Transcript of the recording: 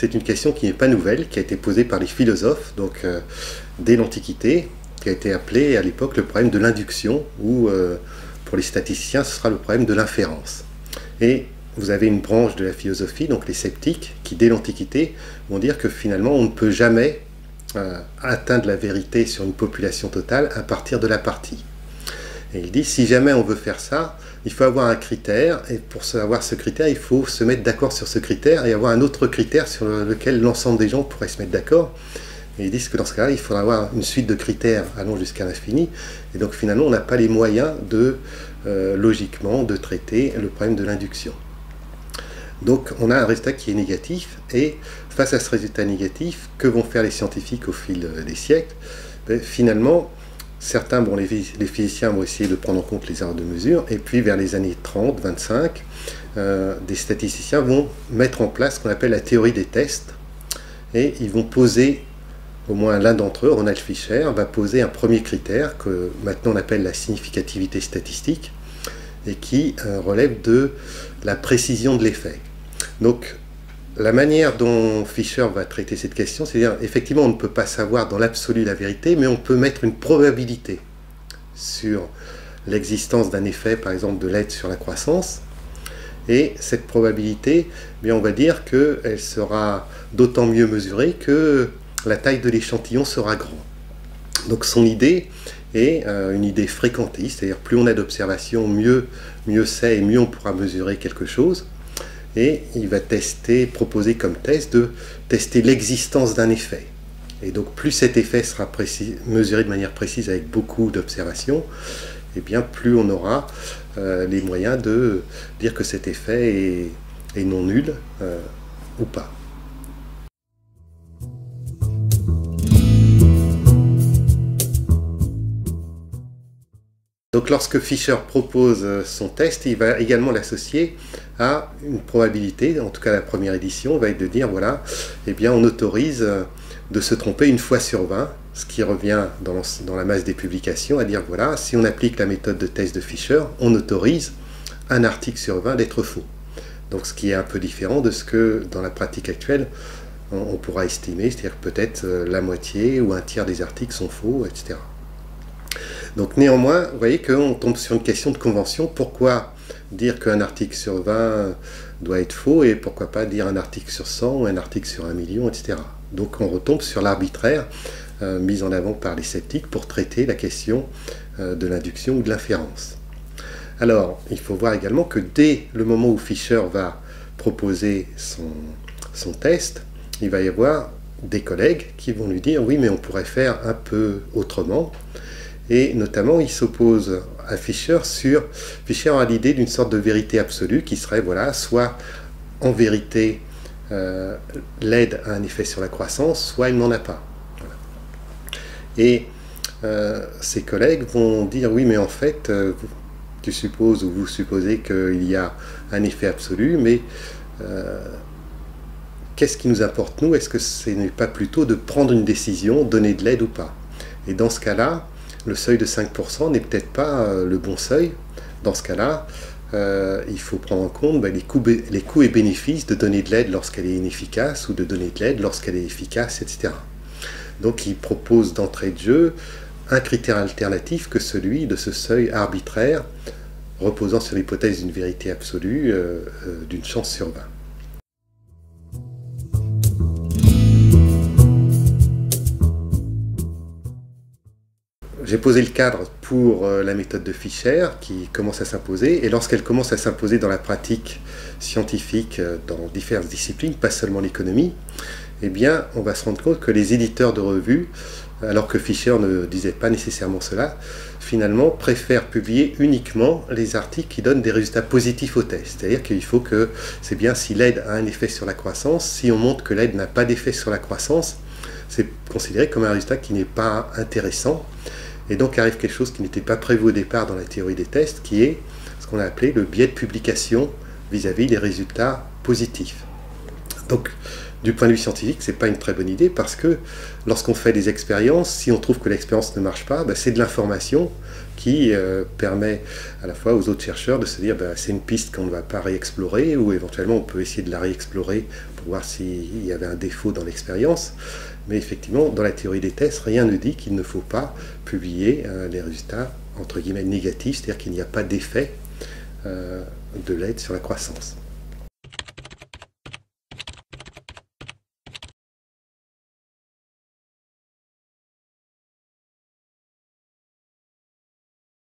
c'est une question qui n'est pas nouvelle, qui a été posée par les philosophes, donc dès l'Antiquité, qui a été appelée à l'époque le problème de l'induction, ou pour les statisticiens, ce sera le problème de l'inférence. Et vous avez une branche de la philosophie, donc les sceptiques, qui dès l'Antiquité vont dire que finalement on ne peut jamais atteindre la vérité sur une population totale à partir de la partie. Et il dit, si jamais on veut faire ça, il faut avoir un critère, et pour avoir ce critère, il faut se mettre d'accord sur ce critère, et avoir un autre critère sur lequel l'ensemble des gens pourraient se mettre d'accord. Et ils disent que dans ce cas-là, il faudra avoir une suite de critères allant jusqu'à l'infini, et donc finalement, on n'a pas les moyens de, logiquement, de traiter le problème de l'induction. Donc on a un résultat qui est négatif, et face à ce résultat négatif, que vont faire les scientifiques au fil des siècles? Finalement, certains, bon, les physiciens vont essayer de prendre en compte les erreurs de mesure, et puis vers les années 30, 25, des statisticiens vont mettre en place ce qu'on appelle la théorie des tests, et ils vont poser, au moins l'un d'entre eux, Ronald Fisher, va poser un premier critère que maintenant on appelle la significativité statistique, et qui relève de la précision de l'effet. Donc, la manière dont Fisher va traiter cette question, c'est-à-dire, effectivement, on ne peut pas savoir dans l'absolu la vérité, mais on peut mettre une probabilité sur l'existence d'un effet, par exemple, de l'aide sur la croissance. Et cette probabilité, eh bien, on va dire qu'elle sera d'autant mieux mesurée que la taille de l'échantillon sera grande. Donc, son idée est une idée fréquentiste, c'est-à-dire plus on a d'observations, mieux c'est et mieux on pourra mesurer quelque chose. Et il va proposer comme test de tester l'existence d'un effet. Et donc plus cet effet sera mesuré de manière précise avec beaucoup d'observations, et bien plus on aura les moyens de dire que cet effet est non nul ou pas. Donc lorsque Fisher propose son test, il va également l'associer à une probabilité, en tout cas la première édition, va être de dire, voilà, eh bien on autorise de se tromper une fois sur 20, ce qui revient dans la masse des publications, à dire, voilà, si on applique la méthode de test de Fisher, on autorise un article sur 20 d'être faux. Donc ce qui est un peu différent de ce que, dans la pratique actuelle, on pourra estimer, c'est-à-dire que peut-être la moitié ou un tiers des articles sont faux, etc. Donc néanmoins, vous voyez qu'on tombe sur une question de convention. Pourquoi dire qu'un article sur 20 doit être faux et pourquoi pas dire un article sur 100 ou un article sur 1 million, etc. Donc on retombe sur l'arbitraire mis en avant par les sceptiques pour traiter la question de l'induction ou de l'inférence. Alors, il faut voir également que dès le moment où Fisher va proposer son test, il va y avoir des collègues qui vont lui dire « oui, mais on pourrait faire un peu autrement ». Et notamment, il s'oppose à Fisher sur... Fisher a l'idée d'une sorte de vérité absolue qui serait, voilà, soit en vérité l'aide a un effet sur la croissance, soit il n'en a pas. Voilà. Et ses collègues vont dire, oui, mais en fait, tu supposes ou vous supposez qu'il y a un effet absolu, mais qu'est-ce qui nous importe, nous? Est-ce que ce n'est pas plutôt de prendre une décision, donner de l'aide ou pas? Et dans ce cas-là, le seuil de 5% n'est peut-être pas le bon seuil. Dans ce cas-là, il faut prendre en compte les coûts et bénéfices de donner de l'aide lorsqu'elle est inefficace ou de donner de l'aide lorsqu'elle est efficace, etc. Donc il propose d'entrée de jeu un critère alternatif que celui de ce seuil arbitraire reposant sur l'hypothèse d'une vérité absolue d'une chance sur 20. J'ai posé le cadre pour la méthode de Fisher qui commence à s'imposer, et lorsqu'elle commence à s'imposer dans la pratique scientifique dans diverses disciplines, pas seulement l'économie, eh bien on va se rendre compte que les éditeurs de revues, alors que Fisher ne disait pas nécessairement cela, finalement préfèrent publier uniquement les articles qui donnent des résultats positifs au test. C'est-à-dire qu'il faut que, c'est bien si l'aide a un effet sur la croissance, si on montre que l'aide n'a pas d'effet sur la croissance, c'est considéré comme un résultat qui n'est pas intéressant. Et donc arrive quelque chose qui n'était pas prévu au départ dans la théorie des tests, qui est ce qu'on a appelé le biais de publication vis-à-vis des résultats positifs. Donc Du point de vue scientifique, c'est pas une très bonne idée parce que lorsqu'on fait des expériences, si on trouve que l'expérience ne marche pas, c'est de l'information qui permet à la fois aux autres chercheurs de se dire c'est une piste qu'on ne va pas réexplorer ou éventuellement on peut essayer de la réexplorer pour voir s'il y avait un défaut dans l'expérience. Mais effectivement, dans la théorie des tests, rien ne dit qu'il ne faut pas publier les résultats entre guillemets négatifs, c'est-à-dire qu'il n'y a pas d'effet de l'aide sur la croissance.